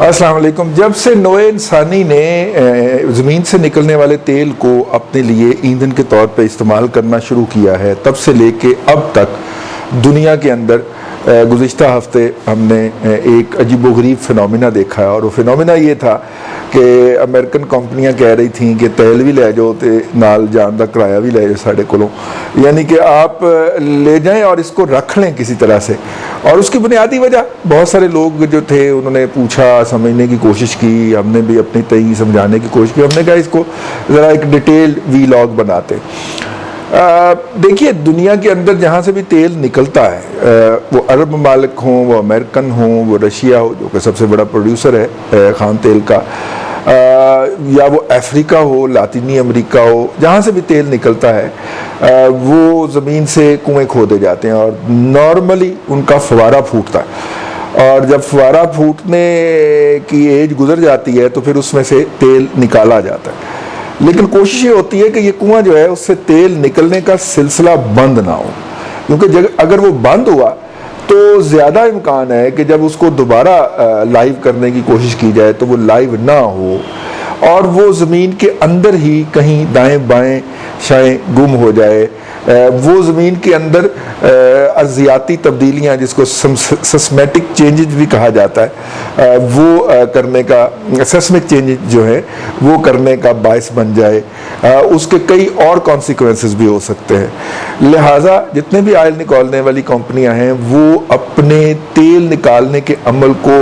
अस्सलाम वालेकुम। जब से नोए इंसानी ने ज़मीन से निकलने वाले तेल को अपने लिए ईंधन के तौर पे इस्तेमाल करना शुरू किया है, तब से लेके अब तक दुनिया के अंदर गुज़िश्ता हफ्ते हमने एक अजीबोगरीब फिनोमिना देखा है। और वो फिनोमिना ये था कि अमेरिकन कंपनियां कह रही थी कि तेल भी ले जाओ तो नाल जान का किराया भी ले जाओ साढ़े कोलों, यानी कि आप ले जाएं और इसको रख लें किसी तरह से। और उसकी बुनियादी वजह बहुत सारे लोग जो थे उन्होंने पूछा, समझने की कोशिश की, हमने भी अपनी तय समझाने की कोशिश की। हमने कहा इसको ज़रा एक डिटेल्ड वीलॉग बनाते। देखिए, दुनिया के अंदर जहाँ से भी तेल निकलता है, वो अरब ममालिक हों, वो अमेरिकन हों, वो रशिया हो जो कि सबसे बड़ा प्रोड्यूसर है खान तेल का, या वो अफ्रीका हो, लातीनी अमेरिका हो, जहाँ से भी तेल निकलता है वो ज़मीन से कुएँ खोदे जाते हैं और नॉर्मली उनका फवारा फूटता है। और जब फवारा फूटने की एज गुजर जाती है तो फिर उसमें से तेल निकाला जाता है। लेकिन कोशिश ये होती है कि ये कुआं जो है उससे तेल निकलने का सिलसिला बंद ना हो, क्योंकि अगर वो बंद हुआ तो ज़्यादा इम्कान है कि जब उसको दोबारा लाइव करने की कोशिश की जाए तो वो लाइव ना हो और वो ज़मीन के अंदर ही कहीं दाएं बाएं शायद गुम हो जाए। वो ज़मीन के अंदर अर्जियाती तब्दीलियाँ, जिसको सिस्मेटिक चेंजेस भी कहा जाता है, वो करने का, सिस्मिक चेंजेस जो है वो करने का बायस बन जाए। उसके कई और कॉन्सिक्वेंसेस भी हो सकते हैं। लिहाजा जितने भी ऑयल निकालने वाली कंपनियां हैं वो अपने तेल निकालने के अमल को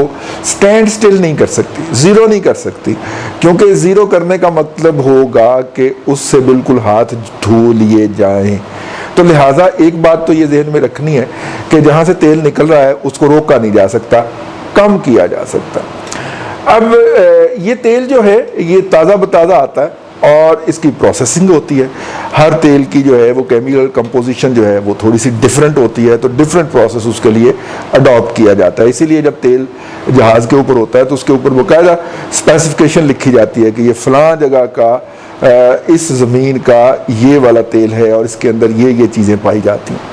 स्टैंड स्टिल नहीं कर सकती, ज़ीरो नहीं कर सकती, क्योंकि ज़ीरो करने का मतलब होगा कि उससे बिल्कुल हाथ धो लिए जाएं। तो लिहाजा एक बात तो ये जहन में रखनी है कि जहाँ से तेल निकल रहा है उसको रोका नहीं जा सकता, कम किया जा सकता। अब ये तेल जो है ये ताज़ा बताज़ा आता है और इसकी प्रोसेसिंग होती है। हर तेल की जो है वो केमिकल कंपोजिशन जो है वो थोड़ी सी डिफरेंट होती है, तो डिफरेंट प्रोसेस उसके लिए अडॉप्ट किया जाता है। इसीलिए जब तेल जहाज़ के ऊपर होता है तो उसके ऊपर बाकायदा स्पेसिफिकेशन लिखी जाती है कि ये फ़लाँ जगह का इस ज़मीन का ये वाला तेल है और इसके अंदर ये चीज़ें पाई जाती हैं।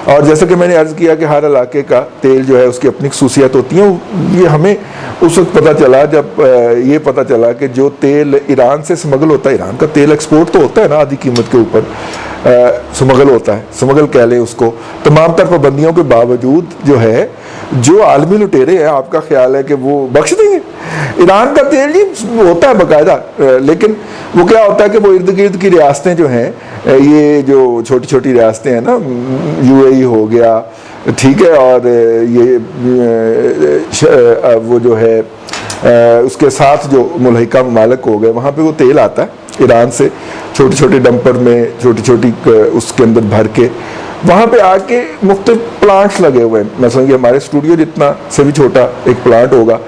और जैसा कि मैंने अर्ज़ किया कि हर इलाके का तेल जो है उसकी अपनी खसूसियत होती है। ये हमें उस वक्त पता चला जब ये पता चला कि जो तेल ईरान से स्मगल होता है, ईरान का तेल एक्सपोर्ट तो होता है ना आधी कीमत के ऊपर, स्मगल होता है, स्मगल कह ले उसको, तमाम तर पाबंदियों के बावजूद जो है, जो आलमी लुटेरे हैं, आपका ख्याल है कि वो बख्श देंगे? ईरान का तेल जी होता है बाकायदा, लेकिन वो क्या होता है कि वो इर्द गिर्द की रियासतें जो हैं, ये जो छोटी छोटी रियासतें हैं ना, यूएई हो गया, ठीक है, और ये वो जो है उसके साथ जो मुल्हिका ममालिक हो गए, वहाँ पे वो तेल आता है ईरान से, छोटे छोटे डंपर में छोटी छोटी उसके अंदर भर के वहाँ पे आके मुख्तलिफ प्लांट्स लगे हुए हैं। मतलब कि हमारे स्टूडियो जितना से भी छोटा एक प्लांट होगा,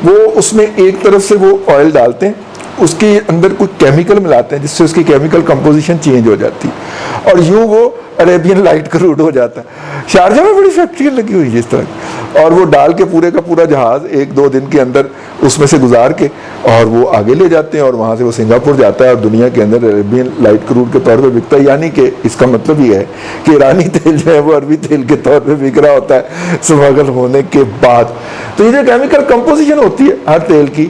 वो उसमें एक तरफ से वो ऑयल डालते हैं, उसके अंदर कुछ केमिकल मिलाते हैं जिससे उसकी केमिकल कंपोजिशन चेंज हो जाती है और यूँ वो अरेबियन लाइट क्रूड हो जाता है। शारजा में बड़ी फैक्ट्रियाँ लगी हुई है इस तरह, और वो डाल के पूरे का पूरा जहाज़ 1-2 दिन के अंदर उसमें से गुजार के और वो आगे ले जाते हैं और वहाँ से वो सिंगापुर जाता है और दुनिया के अंदर अरेबियन लाइट क्रूड के तौर पे बिकता है। यानी कि इसका मतलब ये है कि ईरानी तेल जो है वो अरबी तेल के तौर पे बिक रहा होता है स्मगल होने के बाद। तो ये जो केमिकल कंपोजिशन होती है हर तेल की,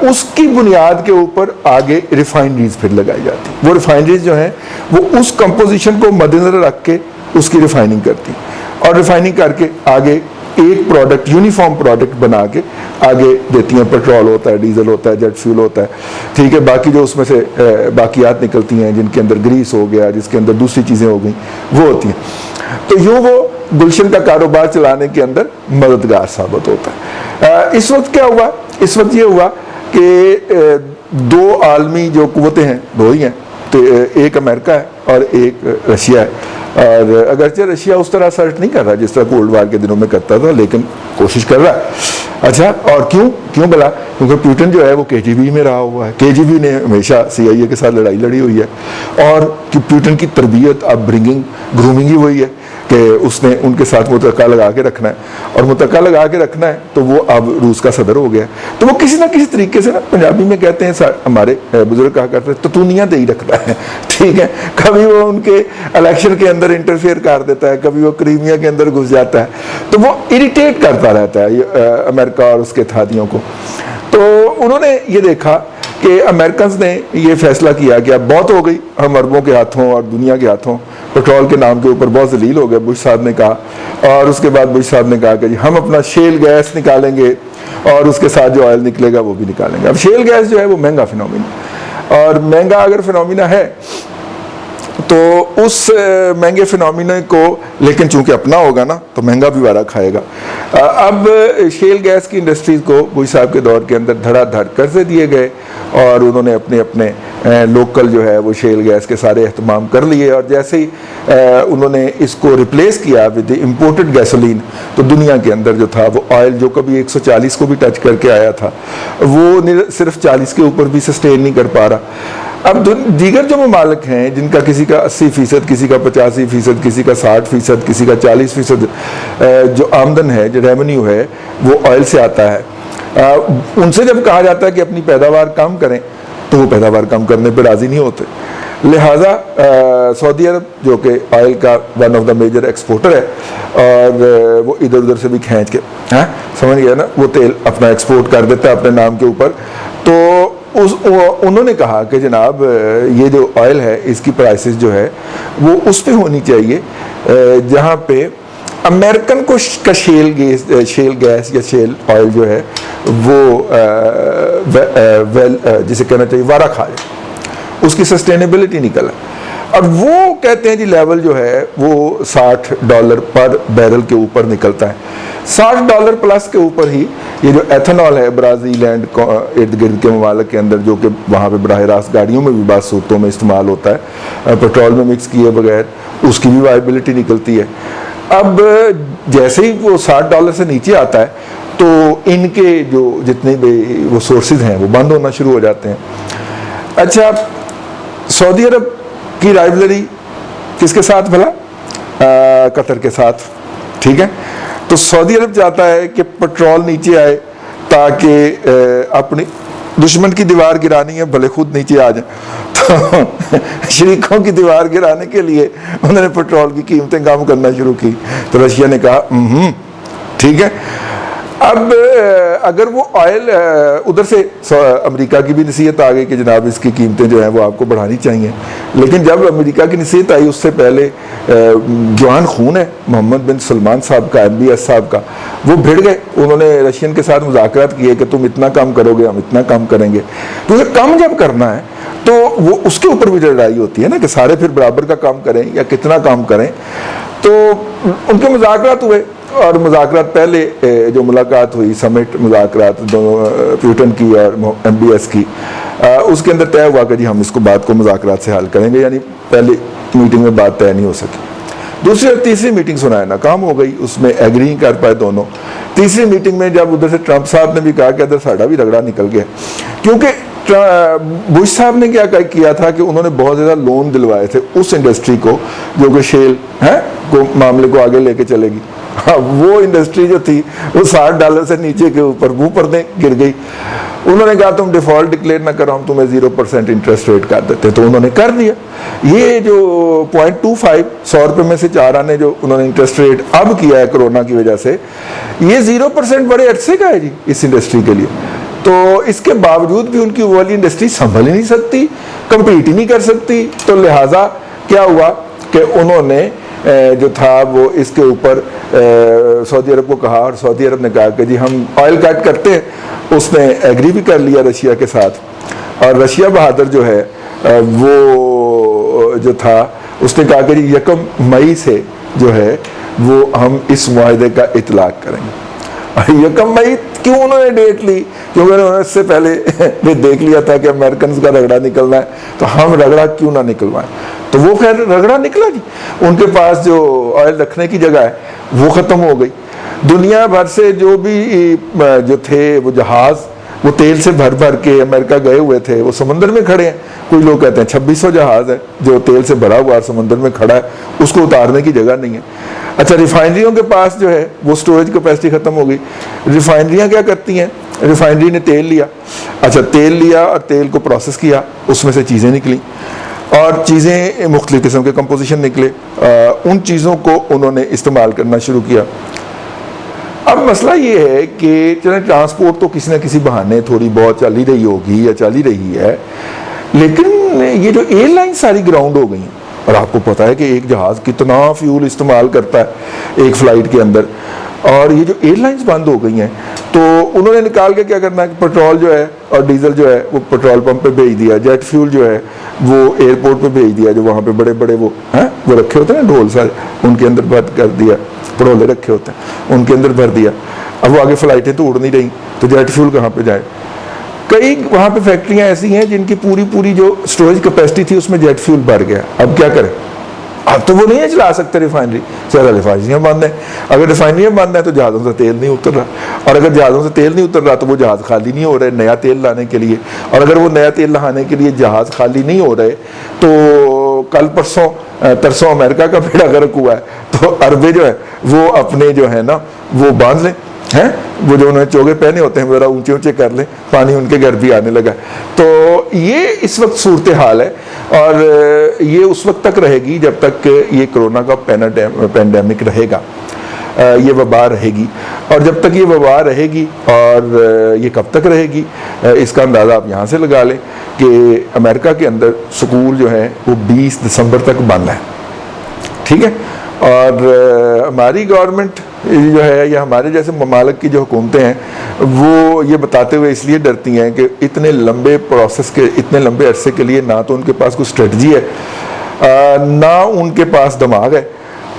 उसकी बुनियाद के ऊपर आगे रिफाइनरीज फिर लगाई जाती है। वो रिफाइनरीज जो हैं वो उस कंपोजिशन को मद्देनजर रख के उसकी रिफाइनिंग करती और रिफाइनिंग करके आगे एक प्रोडक्ट, यूनिफॉर्म प्रोडक्ट बना के आगे देती हैं। पेट्रोल होता है, डीजल होता है, जेट फ्यूल होता है, ठीक है, बाकी जो उसमें से बाकियात निकलती हैं जिनके अंदर ग्रीस हो गया, जिसके अंदर दूसरी चीज़ें हो गई, वो होती हैं। तो यूँ वो गुलशन का कारोबार चलाने के अंदर मददगार साबित होता है। इस वक्त क्या हुआ? इस वक्त ये हुआ कि 2 आलमी जो कुव्वतें हैं, 2 ही हैं, तो एक अमेरिका है और एक रशिया है। और अगरचे रशिया उस तरह सर्च नहीं कर रहा जिस तरह कोल्ड वार के दिनों में करता था, लेकिन कोशिश कर रहा है। अच्छा, और क्यों भला? क्योंकि पुतिन जो है वो केजीबी में रहा हुआ है। केजीबी ने हमेशा सीआईए के साथ लड़ाई लड़ी हुई है और कि पुतिन की तरबियत, अपब्रिंगिंग, ग्रूमिंग ही वही है कि उसने उनके साथ मुतक्का लगा के रखना है, और मुतक्का लगा के रखना है तो वो अब रूस का सदर हो गया। तो वो किसी ना किसी तरीके से ना, पंजाबी में कहते हैं, हमारे बुजुर्ग कहा करते हैं, ततूनियाँ दे ही रखता है, ठीक है। कभी वो उनके इलेक्शन के अंदर इंटरफेयर कर देता है, कभी वो क्रीमिया के अंदर घुस जाता है, तो वो इरिटेट करता रहता है अमेरिका और उसके इत्तेहादियों को। तो उन्होंने ये देखा कि अमेरिकन ने ये फैसला किया कि अब बहुत हो गई, हम अरबों के हाथों और दुनिया के हाथों पेट्रोल के नाम के ऊपर बहुत जलील हो गए, बुश साहब ने कहा। और उसके बाद बुश साहब ने कहा कि जी हम अपना शेल गैस निकालेंगे और उसके साथ जो ऑयल निकलेगा वो भी निकालेंगे। अब शेल गैस जो है वो महंगा फिनोमिना, और महंगा अगर फिनोमिना है तो उस महंगे फिनोमिना को, लेकिन चूंकि अपना होगा ना तो महंगा भी वारा खाएगा। अब शेल गैस की इंडस्ट्रीज को बुश साहब के दौर के अंदर धड़ाधड़ कर्जे दिए गए और उन्होंने अपने अपने लोकल जो है वो शेल गैस के सारे अहतमाम कर लिए। और जैसे ही उन्होंने इसको रिप्लेस किया विद इम्पोर्टेड गैसोलीन, तो दुनिया के अंदर जो था वो ऑयल जो कभी 140 को भी टच करके आया था वो सिर्फ 40 के ऊपर भी सस्टेन नहीं कर पा रहा। अब दीगर जो ममालिक हैं जिनका किसी का 80%, किसी का 85%, किसी का 60%, किसी का 40% जो आमदन है, जो रेवेन्यू है वो ऑयल से आता है, उनसे जब कहा जाता है कि अपनी पैदावार कम करें तो वो पैदावार कम करने पर राजी नहीं होते। लिहाजा सऊदी अरब जो कि ऑयल का one of the major exporter है और वो इधर उधर से भी खींच के, हाँ समझ गया ना, वो तेल अपना एक्सपोर्ट कर देता है अपने नाम के ऊपर। तो उन्होंने कहा कि जनाब ये जो ऑयल है इसकी प्राइसेस जो है वो उस पे होनी चाहिए जहाँ पे अमेरिकन को का शेल गैस या शेल ऑयल जो है वो जिसे कहना चाहिए वारा खा जाए, उसकी सस्टेनेबिलिटी निकल है। और वो कहते हैं जी लेवल जो है वो $60 पर बैरल के ऊपर निकलता है। $60 प्लस के ऊपर ही ये जो एथेनॉल है ब्राज़ील एंड इर्द गिर्द के ममालिक के अंदर, जो कि वहाँ पे बराह रास्त गाड़ियों में भी बात सूरतों में इस्तेमाल होता है, पेट्रोल में मिक्स किए बगैर, उसकी भी वायबिलिटी निकलती है। अब जैसे ही वो $60 से नीचे आता है तो इनके जो जितने भी वो सोर्सेज हैं वो बंद होना शुरू हो जाते हैं। अच्छा, सऊदी अरब की राइवलरी किसके साथ भला? कतर के साथ, ठीक है। तो सऊदी अरब चाहता है कि पेट्रोल नीचे आए ताकि अपनी दुश्मन की दीवार गिरानी है, भले खुद नीचे आ जाए। तो शरीकों की दीवार गिराने के लिए उन्होंने पेट्रोल की कीमतें कम करना शुरू की। तो रशिया ने कहा ठीक है। अब अगर वो ऑयल उधर से अमेरिका की भी नसीहत आ गई कि जनाब इसकी कीमतें जो हैं वो आपको बढ़ानी चाहिए, लेकिन जब अमेरिका की नसीहत आई उससे पहले जवान खून है मोहम्मद बिन सलमान साहब का, MBS साहब का, वो भिड़ गए। उन्होंने रशियन के साथ मुज़ाकरात किए कि तुम इतना कम करोगे, हम इतना कम करेंगे। क्योंकि कम जब करना है तो वो उसके ऊपर भी लड़ाई होती है ना कि सारे फिर बराबर का काम करें या कितना काम करें। तो उनके मुज़ाकरात हुए और मुज़ाकरात पहले जो मुलाकात हुई, समिट मुज़ाकरात दोनों प्यूटन की और MBS की, उसके अंदर तय हुआ कि जी हम इसको बात को मुज़ाकरात से हल करेंगे, यानी पहली मीटिंग में बात तय नहीं हो सकी। दूसरी और तीसरी मीटिंग सुनाए नाकाम हो गई, उसमें एग्री नहीं कर पाए दोनों। तीसरी मीटिंग में जब उधर से ट्रंप साहब ने भी कहा कि अदर साड़ा भी रगड़ा निकल गया, क्योंकि बुश साहब ने क्या किया था कि उन्होंने बहुत ज़्यादा लोन दिलवाए थे उस इंडस्ट्री को जो कि शेल है को मामले को आगे लेके चलेगी। हाँ, वो इंडस्ट्री जो थी वो $60 से नीचे के ऊपर मुंह पर गिर गई। उन्होंने कहा तुम डिफॉल्ट डिक्लेयर ना करो, हम तुम्हें 0% इंटरेस्ट रेट कर देते, तो उन्होंने कर दिया। ये जो 0.25 100 रुपये में से 4 आने जो उन्होंने इंटरेस्ट रेट अब किया है कोरोना की वजह से, ये 0% बड़े अरसे का है जी इस इंडस्ट्री के लिए। तो इसके बावजूद भी उनकी वो वाली इंडस्ट्री संभल ही नहीं सकती, कम्पीट ही नहीं कर सकती। तो लिहाजा क्या हुआ कि उन्होंने जो था वो इसके ऊपर सऊदी अरब को कहा और सऊदी अरब ने कहा कि जी हम ऑयल कट करते हैं। उसने एग्री भी कर लिया रशिया के साथ, और रशिया बहादुर जो है वो जो था उसने कहा कि जी 1 मई से जो है वो हम इस मुआहदे का इतलाक करेंगे। 1 मई क्यों उन्होंने डेट ली? क्योंकि उन्होंने इससे पहले भी देख लिया था कि अमेरिकन का रगड़ा निकलना है, तो हम रगड़ा क्यों ना निकलवाएं। तो वो खैर रगड़ा निकला जी। उनके पास जो ऑयल रखने की जगह है वो ख़त्म हो गई। दुनिया भर से जो भी जो थे वो जहाज़ वो तेल से भर भर के अमेरिका गए हुए थे, वो समंदर में खड़े हैं। कोई लोग कहते हैं 2600 जहाज़ है जो तेल से भरा हुआ समंदर में खड़ा है, उसको उतारने की जगह नहीं है। अच्छा, रिफाइनरियों के पास जो है वो स्टोरेज कैपेसिटी ख़त्म हो गई। रिफाइनरियाँ क्या करती हैं? रिफाइनरी ने तेल लिया, अच्छा तेल लिया और तेल को प्रोसेस किया, उसमें से चीज़ें निकली और चीज़ें मुख्तलिफ़ किस्म के कंपोजिशन निकले। उन चीज़ों को उन्होंने इस्तेमाल करना शुरू किया। अब मसला ये है कि चलो ट्रांसपोर्ट तो किसी न किसी बहाने थोड़ी बहुत चल ही रही होगी या चल ही रही है, लेकिन ये जो एयरलाइन सारी ग्राउंड हो गई हैं, और आपको पता है कि एक जहाज़ कितना फ्यूल इस्तेमाल करता है एक फ़्लाइट के अंदर, और ये जो एयरलाइंस बंद हो गई हैं तो उन्होंने निकाल के क्या करना है कि पेट्रोल जो है और डीजल जो है वो पेट्रोल पंप पे भेज दिया, जेट फ्यूल जो है वो एयरपोर्ट पे भेज दिया, जो वहाँ पे बड़े बड़े वो रखे होते हैं ना ढोल सारे, उनके अंदर भर कर दिया, पड़ोले रखे होते हैं उनके अंदर भर दिया। अब वो आगे फ़्लाइटें तो उड़ नहीं रही, तो जेट फ्यूल कहाँ पर जाए? कई वहाँ पे फैक्ट्रियाँ ऐसी हैं जिनकी पूरी पूरी जो स्टोरेज कैपेसिटी थी उसमें जेट फ्यूल भर गया। अब क्या करें? अब तो वो नहीं चला सकते रिफाइनरी, सारा रिफाइनरियाँ बंद हैं। अगर रिफाइनरियाँ बंद हैं तो जहाज़ों से तेल नहीं उतर रहा, और अगर जहाज़ों से तेल नहीं उतर रहा तो वो जहाज़ खाली नहीं हो रहे नया तेल लाने के लिए, और अगर वो नया तेल लाने के लिए जहाज़ खाली नहीं हो रहे तो कल परसों तरसों अमेरिका का बेड़ा गर्क हुआ है, तो अरबे जो है वो अपने जो है ना वो बांध लें हैं, वो जो उन्होंने चोगे पहने होते हैं ज़रा ऊंचे ऊंचे कर लें, पानी उनके घर भी आने लगा। तो ये इस वक्त सूरत हाल है, और ये उस वक्त तक रहेगी जब तक ये कोरोना का पैंडेमिक रहेगा, ये वबा रहेगी। और जब तक ये वबा रहेगी, और ये कब तक रहेगी इसका अंदाज़ा आप यहाँ से लगा लें कि अमेरिका के अंदर स्कूल जो है वो 20 दिसंबर तक बंद है, ठीक है। और हमारी गवर्नमेंट जो है या हमारे जैसे ममालिक की जो हुकूमतें हैं वो ये बताते हुए इसलिए डरती हैं कि इतने लंबे प्रोसेस के, इतने लंबे अरसे के लिए ना तो उनके पास कोई स्ट्रेटजी है, ना उनके पास दिमाग है,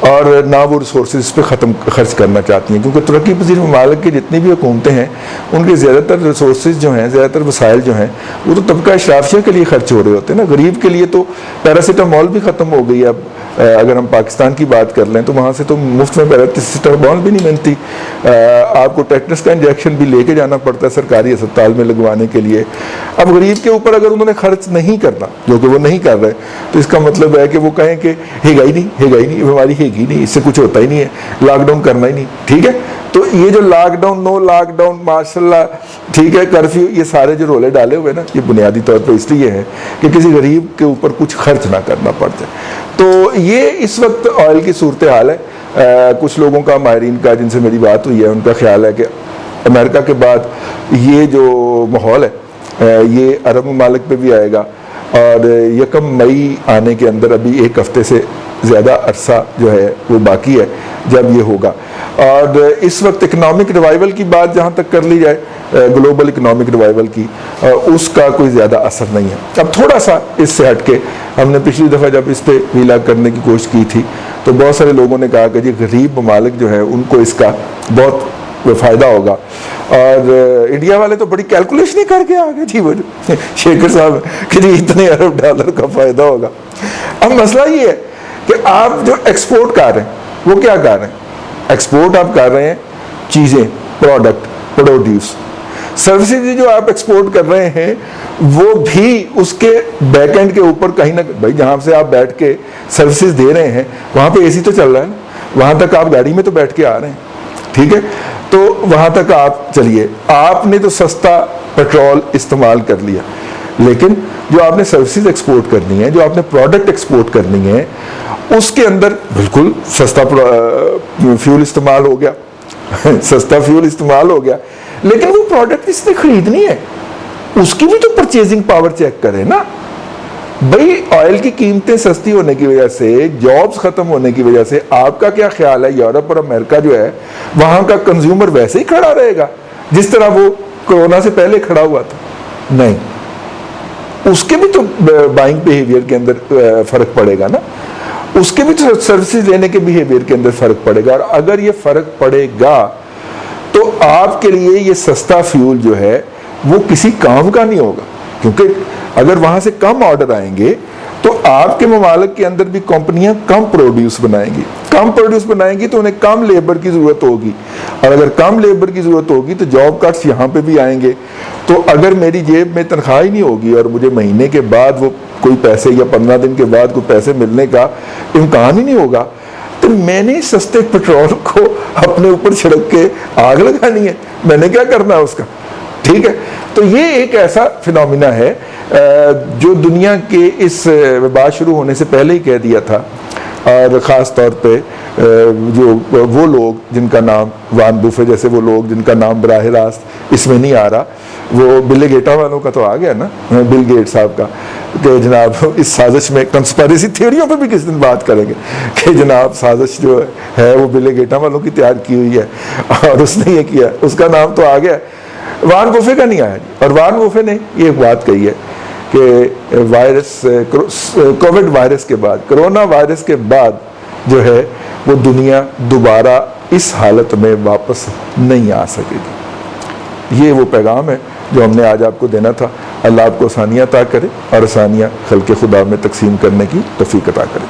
और ना वो रिसोर्सेज पे खर्च करना चाहती हैं। क्योंकि तरक्की पजीर ममालिक की जितनी भी हुकूमतें हैं उनके ज़्यादातर रिसोर्सेज जो हैं, ज़्यादातर वसाइल जो हैं वो तो तबका अशराफिया के लिए खर्च हो रहे होते हैं ना। गरीब के लिए तो पैरासीटामॉल भी ख़त्म हो गई है। अब अगर हम पाकिस्तान की बात कर लें तो वहाँ से तो मुफ्त में पैरासीटामॉल भी नहीं मिलती, आपको टेटनस का इंजेक्शन भी लेके जाना पड़ता है सरकारी अस्पताल में लगवाने के लिए। अब गरीब के ऊपर अगर उन्होंने खर्च नहीं करना, जो कि वो नहीं कर रहे, तो इसका मतलब है कि वो कहें कि हेगा ही नहीं, बीमारी हेगी नहीं, इससे कुछ होता ही नहीं है, लॉकडाउन करना ही नहीं, ठीक है। तो ये जो लॉकडाउन, नो लॉकडाउन, माशाल्लाह, ठीक है, कर्फ्यू, ये सारे जो रोले डाले हुए ना, ये बुनियादी तौर पर इसलिए है कि किसी गरीब के ऊपर कुछ खर्च ना करना पड़ जाए। तो ये इस वक्त ऑयल की सूरत हाल है। कुछ लोगों का, माहिरीन का जिनसे मेरी बात हुई है, उनका ख्याल है कि अमेरिका के बाद ये जो माहौल है ये अरब ममालिक पे भी आएगा, और 1 मई आने के अंदर अभी 1 हफ्ते से ज़्यादा अरसा जो है वो बाकी है जब ये होगा। और इस वक्त इकनॉमिक रिवाइवल की बात जहाँ तक कर ली जाए, ग्लोबल इकनॉमिक रिवाइवल की, उसका कोई ज़्यादा असर नहीं है। अब थोड़ा सा इससे हट के, हमने पिछली दफ़ा जब इस पर वीला करने की कोशिश की थी तो बहुत सारे लोगों ने कहा कि जी गरीब ममालिक जो है उनको इसका बहुत फ़ायदा होगा, और इंडिया वाले तो बड़ी कैलकुलेशन ही करके आ गए जी वो शेखर साहब कि जी इतने अरब डॉलर का फ़ायदा होगा। अब मसला ये है कि आप जो एक्सपोर्ट कर रहे हैं वो क्या कर रहे हैं? एक्सपोर्ट आप कर रहे हैं चीज़ें, प्रोडक्ट, प्रोड्यूस, सर्विसेज जो आप एक्सपोर्ट कर रहे हैं वो भी उसके बैक एंड के ऊपर कहीं ना, भाई जहाँ से आप बैठ के सर्विसेज दे रहे हैं वहाँ पे एसी तो चल रहा है ना, वहाँ तक आप गाड़ी में तो बैठ के आ रहे हैं, ठीक है। तो वहाँ तक आप चलिए, आपने तो सस्ता पेट्रोल इस्तेमाल कर लिया, लेकिन जो आपने सर्विसेज एक्सपोर्ट करनी है, जो आपने प्रोडक्ट एक्सपोर्ट करनी है, उसके अंदर बिल्कुल सस्ता फ्यूल इस्तेमाल हो गया सस्ता फ्यूल इस्तेमाल हो गया, लेकिन वो प्रोडक्ट इसने खरीदनी है, उसकी भी तो परचेजिंग पावर चेक करें ना भाई। ऑयल की कीमतें सस्ती होने की वजह से, जॉब्स खत्म होने की वजह से, आपका क्या ख्याल है यूरोप और अमेरिका जो है वहां का कंज्यूमर वैसे ही खड़ा रहेगा जिस तरह वो कोरोना से पहले खड़ा हुआ था? नहीं, उसके भी तो बाइंग बिहेवियर के अंदर फर्क पड़ेगा ना, उसके भी तो सर्विसेज लेने के बिहेवियर के अंदर फर्क पड़ेगा। और अगर ये फर्क पड़ेगा तो आपके लिए ये सस्ता फ्यूल जो है वो किसी काम का नहीं होगा, क्योंकि अगर वहां से कम ऑर्डर आएंगे तो आपके ममालिक के अंदर भी कंपनियां कम प्रोड्यूस बनाएंगी तो उन्हें कम लेबर की जरूरत होगी, और अगर कम लेबर की जरूरत होगी तो जॉब कट्स यहाँ पे भी आएंगे। तो अगर मेरी जेब में तनख्वाह ही नहीं होगी और मुझे महीने के बाद वो कोई पैसे या 15 दिन के बाद कोई पैसे मिलने का इम्कान ही नहीं होगा, तो मैंने सस्ते पेट्रोल को अपने ऊपर छिड़क के आग लगानी है, मैंने क्या करना है उसका, ठीक है। तो ये एक ऐसा फिनोमिना है जो दुनिया के इस वबा शुरू होने से पहले ही कह दिया था, और ख़ास तौर पे जो वो लोग जिनका नाम वान बुफे जैसे वो लोग जिनका नाम बराह रास्त इसमें नहीं आ रहा, वो बिल गेटा वालों का तो आ गया ना, बिल गेट साहब का, कि जनाब इस साजिश में कंस्पायरेसी थ्योरियों पे भी किस दिन बात करेंगे कि जनाब साजिश जो है वो बिल गेटा वालों की तैयार की हुई है और उसने ये किया, उसका नाम तो आ गया, वान बुफे का नहीं आया। और वान बुफे ने ये एक बात कही है कि वायरस, कोविड वायरस के बाद, कोरोना वायरस के बाद जो है वो दुनिया दोबारा इस हालत में वापस नहीं आ सकेगी। ये वो पैगाम है जो हमने आज आपको देना था। अल्लाह आपको आसानियाँ अता करे और आसानियाँ खल्क़े खुदा में तकसीम करने की तौफ़ीक़ अता करे।